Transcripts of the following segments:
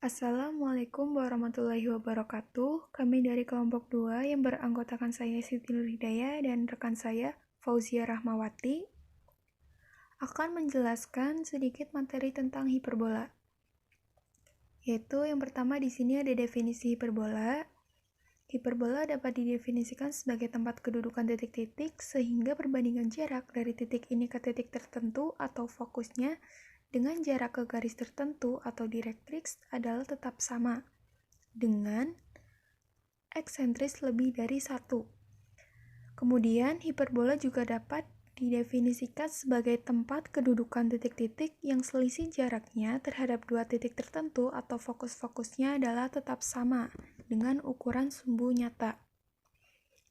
Assalamualaikum warahmatullahi wabarakatuh. Kami dari kelompok 2 yang beranggotakan saya Siti Nurhidayah dan rekan saya Fauzia Rahmawati akan menjelaskan sedikit materi tentang hiperbola. Yaitu yang pertama di sini ada definisi hiperbola. Hiperbola dapat didefinisikan sebagai tempat kedudukan titik-titik sehingga perbandingan jarak dari titik ini ke titik tertentu atau fokusnya dengan jarak ke garis tertentu atau direktrix adalah tetap sama dengan eksentris lebih dari 1. Kemudian, hiperbola juga dapat didefinisikan sebagai tempat kedudukan titik-titik yang selisih jaraknya terhadap dua titik tertentu atau fokus-fokusnya adalah tetap sama dengan ukuran sumbu nyata.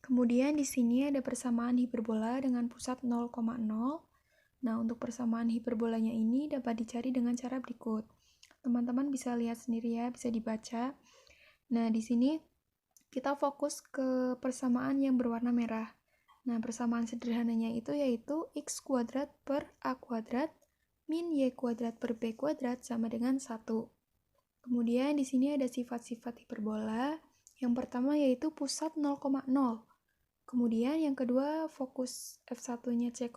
Kemudian di sini ada persamaan hiperbola dengan pusat 0,0. Nah, untuk persamaan hiperbolanya ini dapat dicari dengan cara berikut. Teman-teman bisa lihat sendiri ya, bisa dibaca. Nah, di sini kita fokus ke persamaan yang berwarna merah. Nah, persamaan sederhananya itu yaitu x kuadrat per a kuadrat min y kuadrat per b kuadrat sama dengan 1. Kemudian di sini ada sifat-sifat hiperbola. Yang pertama yaitu pusat 0,0. Kemudian yang kedua fokus F1-nya C,0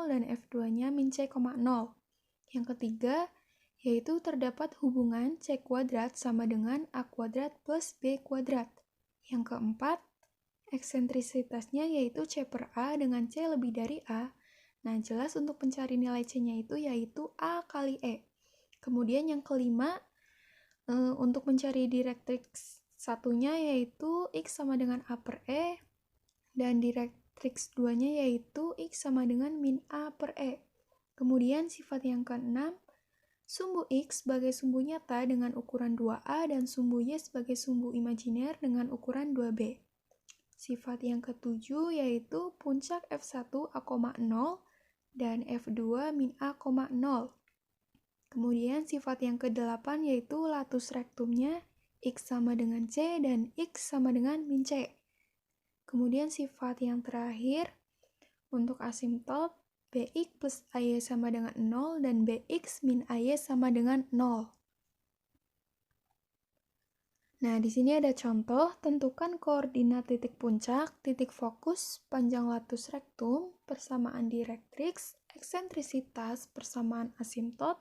dan F2-nya min C,0. Yang ketiga yaitu terdapat hubungan C kuadrat sama dengan A kuadrat plus B kuadrat. Yang keempat, eksentrisitasnya yaitu C per A dengan C lebih dari A. Nah, jelas untuk mencari nilai C-nya itu yaitu A kali E. Kemudian yang kelima, untuk mencari direktrix satunya yaitu X sama dengan A per E. Dan direktrix 2-nya yaitu X sama dengan min A per E. Kemudian sifat yang keenam, sumbu X sebagai sumbu nyata dengan ukuran 2A dan sumbu Y sebagai sumbu imajiner dengan ukuran 2B. Sifat yang ketujuh yaitu puncak F1 A,0 dan F2 min A,0. Kemudian sifat yang kedelapan yaitu latus rektumnya X sama dengan C dan X sama dengan min C. Kemudian sifat yang terakhir, untuk asimtot, Bx plus AY sama dengan 0 dan Bx min AY sama dengan 0. Nah, di sini ada contoh, tentukan koordinat titik puncak, titik fokus, panjang latus rektum, persamaan direktrix, eksentrisitas, persamaan asimtot,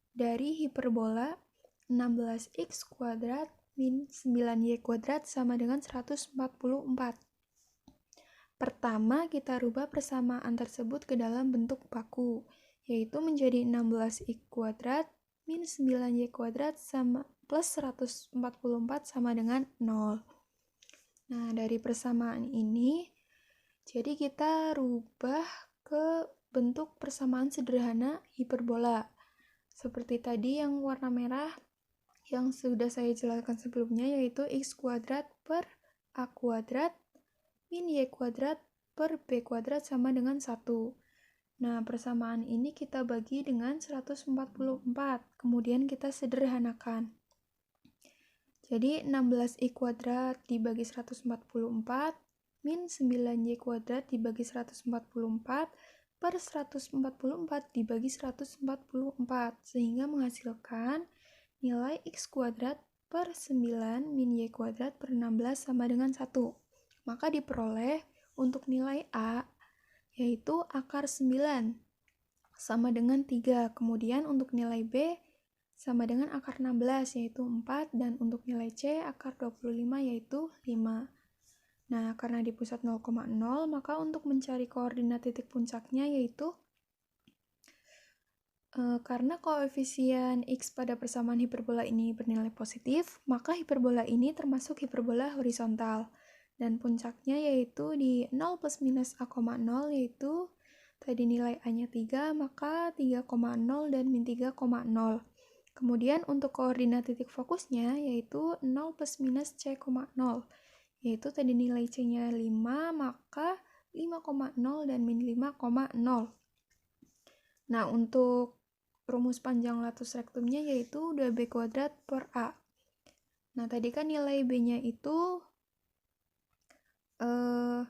dari hiperbola 16x kuadrat min 9y kuadrat sama dengan 144. Pertama, kita rubah persamaan tersebut ke dalam bentuk baku, yaitu menjadi 16x kuadrat min 9y kuadrat sama plus 144 sama dengan 0. Nah, dari persamaan ini, jadi kita rubah ke bentuk persamaan sederhana hiperbola. Seperti tadi yang warna merah, yang sudah saya jelaskan sebelumnya, yaitu x kuadrat per a kuadrat min y kuadrat per b kuadrat sama dengan 1. Nah, persamaan ini kita bagi dengan 144, kemudian kita sederhanakan. Jadi, 16i kuadrat dibagi 144, min 9y kuadrat dibagi 144, per 144 dibagi 144, sehingga menghasilkan nilai x kuadrat per 9 min y kuadrat per 16 sama dengan 1. Maka diperoleh untuk nilai A yaitu akar 9 sama dengan 3. Kemudian untuk nilai B sama dengan akar 16 yaitu 4 dan untuk nilai C akar 25 yaitu 5. Nah, karena di pusat 0,0 maka untuk mencari koordinat titik puncaknya yaitu karena koefisien X pada persamaan hiperbola ini bernilai positif, maka hiperbola ini termasuk hiperbola horizontal. Dan puncaknya yaitu di 0 plus minus A,0 yaitu tadi nilai A-nya 3, maka 3,0 dan min 3,0. Kemudian untuk koordinat titik fokusnya yaitu 0 plus minus C,0, yaitu tadi nilai C-nya 5, maka 5,0 dan min 5,0. Nah, untuk rumus panjang latus rektumnya yaitu 2B kuadrat per A. Nah, tadi kan nilai B-nya itu 4.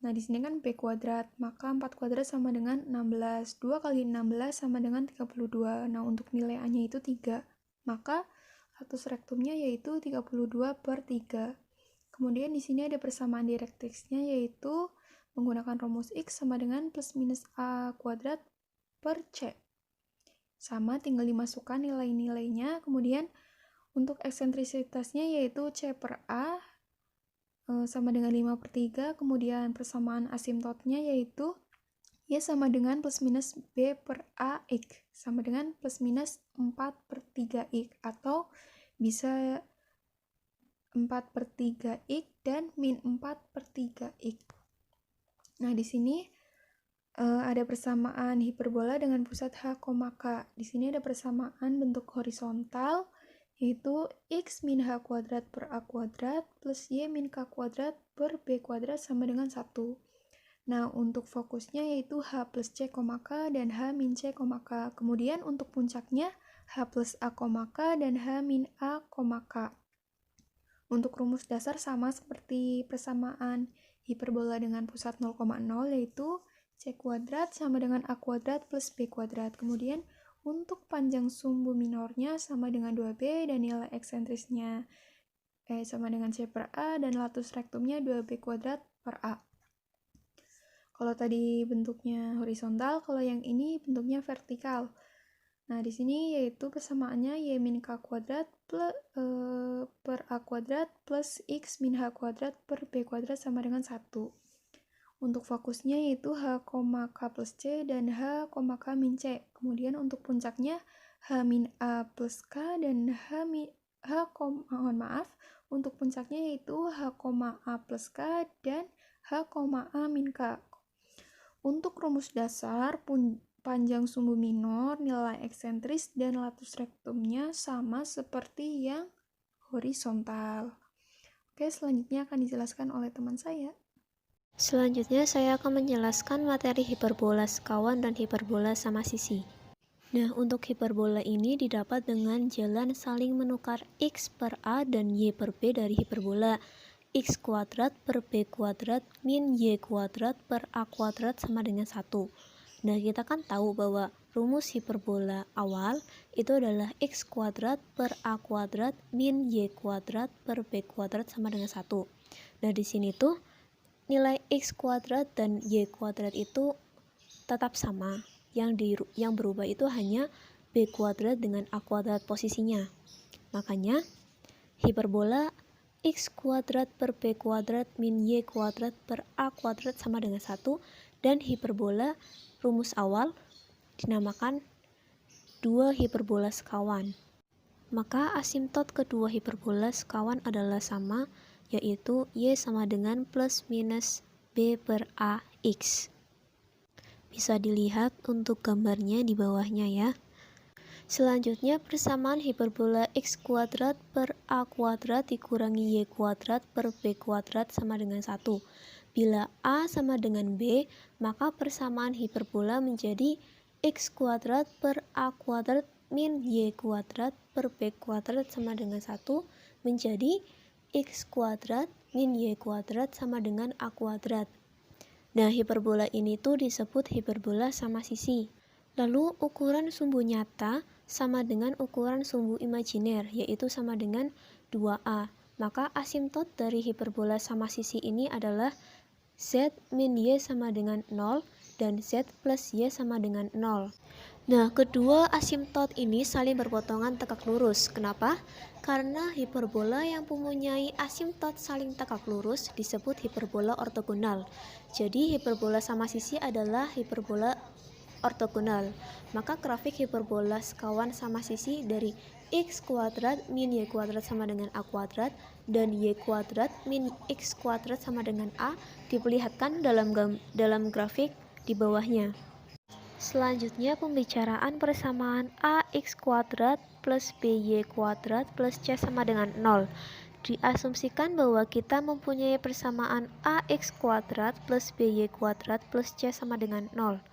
Nah, di sini kan B kuadrat, maka 4 kuadrat sama dengan 16. 2 kali 16 sama dengan 32. Nah, untuk nilai A-nya itu 3. Maka latus rektumnya yaitu 32/3. Kemudian di sini ada persamaan direktriksnya yaitu menggunakan rumus X sama dengan plus minus A kuadrat per C. Sama, tinggal dimasukkan nilai-nilainya. Kemudian untuk eksentrisitasnya yaitu C per A sama dengan 5/3. Kemudian persamaan asimtotnya yaitu Y sama dengan plus minus B per A X sama dengan plus minus 4/3 X, atau bisa 4/3 X dan min 4/3 X. Nah, di sini ada persamaan hiperbola dengan pusat H, K. Di sini ada persamaan bentuk horizontal yaitu X min H kuadrat per A kuadrat plus Y min K kuadrat per B kuadrat sama dengan 1. Nah, untuk fokusnya yaitu H plus C, K dan H min C, K. Kemudian untuk puncaknya H plus A, K dan H min A, K. Untuk rumus dasar sama seperti persamaan hiperbola dengan pusat 0,0 yaitu C kuadrat sama dengan A kuadrat plus B kuadrat. Kemudian untuk panjang sumbu minornya sama dengan 2B dan nilai eksentrisnya sama dengan C per A dan latus rektumnya 2B kuadrat per A. Kalau tadi bentuknya horizontal, kalau yang ini bentuknya vertikal. Nah, di sini yaitu persamaannya Y min K kuadrat per A kuadrat plus X min H kuadrat per B kuadrat sama dengan 1. Untuk fokusnya yaitu H, K plus C dan H, K min C. Kemudian untuk puncaknya H min A plus K dan untuk puncaknya yaitu H, A plus K dan H, A min K. Untuk rumus dasar, panjang sumbu minor, nilai eksentris, dan latus rektumnya sama seperti yang horizontal. Oke, selanjutnya akan dijelaskan oleh teman saya. Selanjutnya saya akan menjelaskan materi hiperbola sekawan dan hiperbola sama sisi. Nah, untuk hiperbola ini didapat dengan jalan saling menukar X per A dan Y per B dari hiperbola X kuadrat per B kuadrat min Y kuadrat per A kuadrat sama dengan 1. Nah, kita kan tahu bahwa rumus hiperbola awal itu adalah X kuadrat per A kuadrat min Y kuadrat per B kuadrat sama dengan 1. Nah, di sini tuh nilai X kuadrat dan Y kuadrat itu tetap sama. Yang berubah itu hanya B kuadrat dengan A kuadrat posisinya. Makanya hiperbola X kuadrat per B kuadrat min Y kuadrat per A kuadrat sama dengan 1, dan hiperbola rumus awal dinamakan dua hiperbola sekawan. Maka asimtot kedua hiperbola sekawan adalah sama, yaitu Y sama dengan plus minus B per A X. Bisa dilihat untuk gambarnya di bawahnya ya. Selanjutnya persamaan hiperbola X kuadrat per A kuadrat dikurangi Y kuadrat per B kuadrat sama dengan 1. Bila A sama dengan B, maka persamaan hiperbola menjadi X kuadrat per A kuadrat min Y kuadrat per B kuadrat sama dengan 1 menjadi X kuadrat min Y kuadrat sama dengan A kuadrat. Nah, hiperbola ini tuh disebut hiperbola sama sisi. Lalu ukuran sumbu nyata sama dengan ukuran sumbu imajiner, yaitu sama dengan 2A. Maka asimtot dari hiperbola sama sisi ini adalah Z min Y sama dengan 0 dan Z plus Y sama dengan 0. Nah, kedua asimtot ini saling berpotongan tegak lurus. Kenapa? Karena hiperbola yang mempunyai asimtot saling tegak lurus disebut hiperbola ortogonal. Jadi hiperbola sama sisi adalah hiperbola ortogonal. Maka grafik hiperbola sekawan sama sisi dari X kuadrat min Y kuadrat sama dengan A kuadrat dan Y kuadrat min X kuadrat sama dengan A diperlihatkan dalam grafik di bawahnya. Selanjutnya pembicaraan persamaan AX kuadrat plus BY kuadrat plus C sama dengan 0. Diasumsikan bahwa kita mempunyai persamaan AX kuadrat plus BY kuadrat plus C sama dengan 0.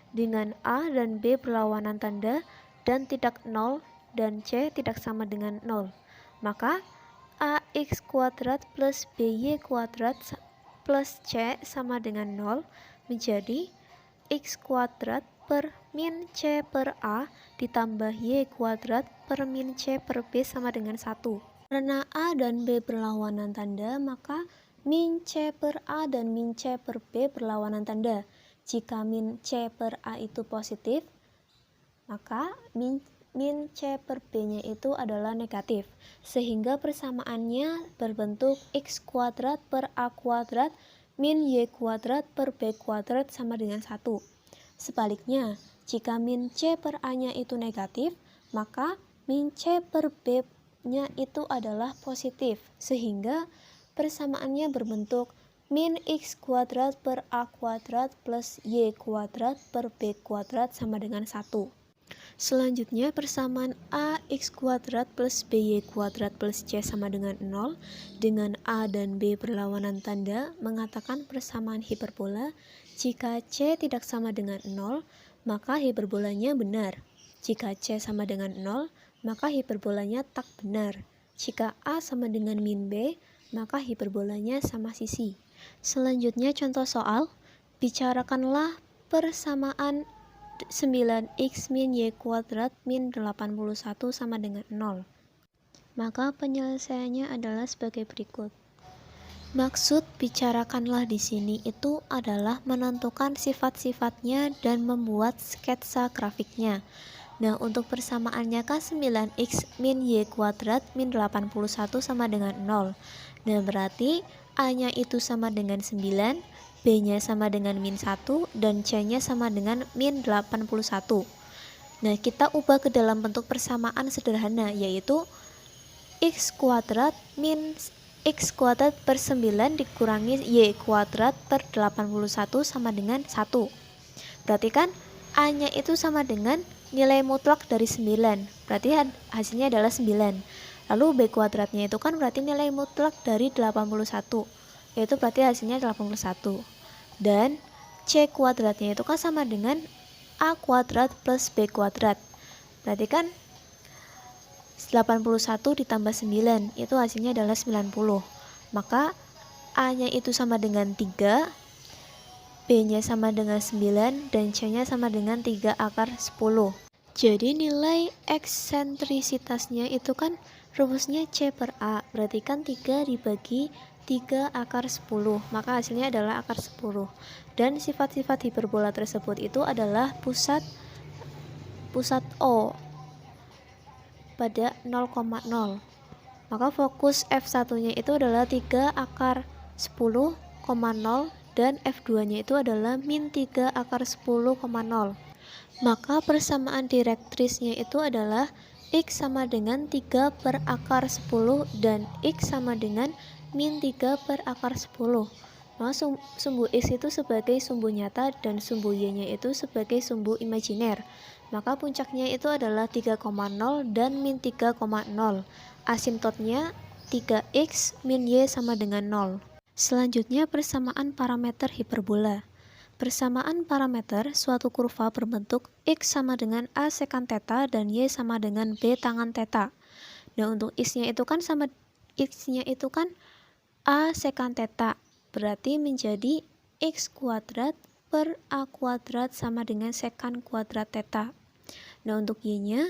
Dengan A dan B berlawanan tanda dan tidak 0 dan C tidak sama dengan 0. Maka AX kuadrat plus BY kuadrat plus C sama dengan 0 menjadi X kuadrat per min C per A ditambah Y kuadrat per min C per B sama dengan 1. Karena A dan B berlawanan tanda, maka min C per A dan min C per B berlawanan tanda. Jika min C per A itu positif, maka min C per B-nya itu adalah negatif, sehingga persamaannya berbentuk X kuadrat per A kuadrat min Y kuadrat per B kuadrat sama dengan 1. Sebaliknya, jika min C per A-nya itu negatif, maka min C per B-nya itu adalah positif, sehingga persamaannya berbentuk min X kuadrat per A kuadrat plus Y kuadrat per B kuadrat sama dengan 1. Selanjutnya, persamaan AX kuadrat plus BY kuadrat plus C sama dengan 0 dengan A dan B berlawanan tanda mengatakan persamaan hiperbola. Jika C tidak sama dengan 0, maka hiperbolanya benar. Jika C sama dengan 0, maka hiperbolanya tak benar. Jika A sama dengan min B, maka hiperbolanya sama sisi. Selanjutnya contoh soal, bicarakanlah persamaan 9x min y kuadrat min 81 sama dengan 0. Maka penyelesaiannya adalah sebagai berikut. Maksud bicarakanlah di sini itu adalah menentukan sifat-sifatnya dan membuat sketsa grafiknya. Nah, untuk persamaannya K9x min y kuadrat min 81 sama dengan 0. Nah, berarti A-nya itu sama dengan 9, B-nya sama dengan min 1, dan C-nya sama dengan min 81. Nah, kita ubah ke dalam bentuk persamaan sederhana, yaitu X kuadrat min X kuadrat per 9 dikurangi Y kuadrat per 81 sama dengan 1. Berarti kan A-nya itu sama dengan nilai mutlak dari 9, berarti hasilnya adalah 9. Lalu B kuadratnya itu kan berarti nilai mutlak dari 81, yaitu berarti hasilnya 81. Dan C kuadratnya itu kan sama dengan A kuadrat plus B kuadrat. Berarti kan 81 ditambah 9, itu hasilnya adalah 90. Maka A-nya itu sama dengan 3, B-nya sama dengan 9, dan C-nya sama dengan 3 akar 10. Jadi nilai eksentrisitasnya itu kan rumusnya C per A, berarti kan 3 dibagi 3 akar 10, maka hasilnya adalah akar 10. Dan sifat-sifat hiperbola tersebut itu adalah pusat O pada 0,0. Maka fokus F1-nya itu adalah 3 akar 10,0 dan F2-nya itu adalah min 3 akar 10,0. Maka persamaan direktrisnya itu adalah X sama dengan 3 per akar 10 dan X sama dengan min 3 per akar 10. Maka sumbu X itu sebagai sumbu nyata dan sumbu Y-nya itu sebagai sumbu imajiner. Maka puncaknya itu adalah 3,0 dan min 3,0. Asimptotnya 3X min Y sama dengan 0. Selanjutnya persamaan parameter hiperbola. Persamaan parameter suatu kurva berbentuk X sama dengan A sekan theta dan Y sama dengan B tangan theta. Nah, untuk X-nya itu kan A sekan theta, berarti menjadi X kuadrat per A kuadrat sama dengan sekan kuadrat theta. Nah, untuk Y-nya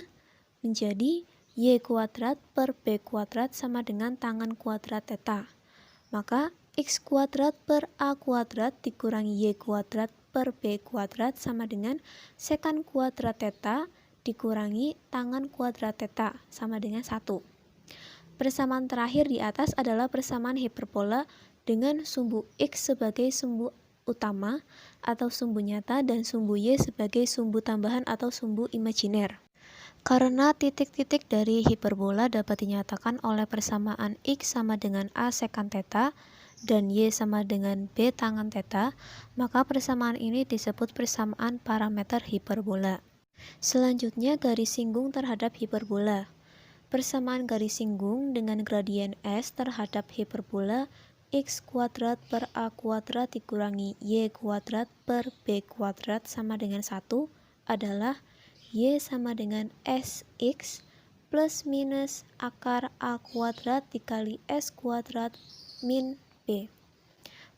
menjadi Y kuadrat per B kuadrat sama dengan tangan kuadrat theta. Maka X kuadrat per A kuadrat dikurangi Y kuadrat per B kuadrat sama dengan sekan kuadrat theta dikurangi tangan kuadrat theta sama dengan 1. Persamaan terakhir di atas adalah persamaan hiperbola dengan sumbu X sebagai sumbu utama atau sumbu nyata dan sumbu Y sebagai sumbu tambahan atau sumbu imajiner. Karena titik-titik dari hiperbola dapat dinyatakan oleh persamaan X sama dengan A sekan theta dan Y sama dengan B tangan theta, maka persamaan ini disebut persamaan parameter hiperbola. Selanjutnya garis singgung terhadap hiperbola. Persamaan garis singgung dengan gradien S terhadap hiperbola X kuadrat per A kuadrat dikurangi Y kuadrat per B kuadrat sama dengan 1 adalah Y sama dengan SX plus minus akar A kuadrat dikali S kuadrat min B.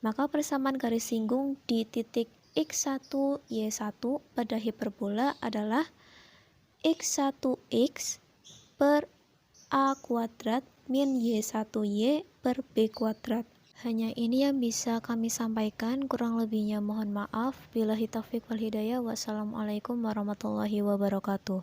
Maka persamaan garis singgung di titik X1 Y1 pada hiperbola adalah X1X per A kuadrat min Y1Y per B kuadrat. Hanya ini yang bisa kami sampaikan, kurang lebihnya mohon maaf. Billahi taufiq wal hidayah. Wassalamualaikum warahmatullahi wabarakatuh.